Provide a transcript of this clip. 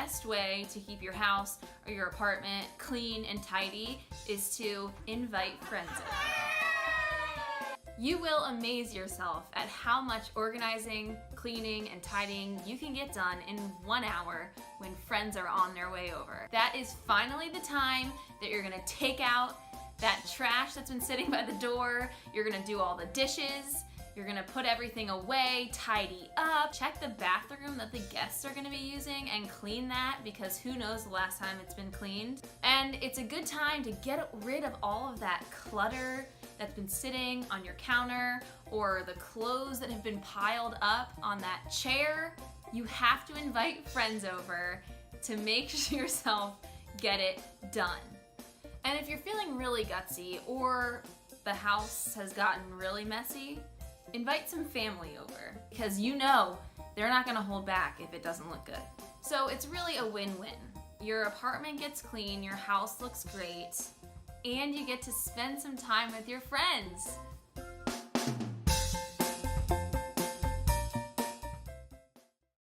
best way to keep your house or your apartment clean and tidy is to invite friends over. You will amaze yourself at how much organizing, cleaning, and tidying you can get done in 1 hour when friends are on their way over. That is finally the time that you're gonna take out that trash that's been sitting by the door, you're gonna do all the dishes, you're gonna put everything away, tidy up, check the bathroom that the guests are gonna be using and clean that because who knows the last time it's been cleaned. And it's a good time to get rid of all of that clutter that's been sitting on your counter or the clothes that have been piled up on that chair. You have to invite friends over to make yourself get it done. And if you're feeling really gutsy or the house has gotten really messy, invite some family over because you know they're not gonna hold back if it doesn't look good. So it's really a win-win. Your apartment gets clean, your house looks great, and you get to spend some time with your friends.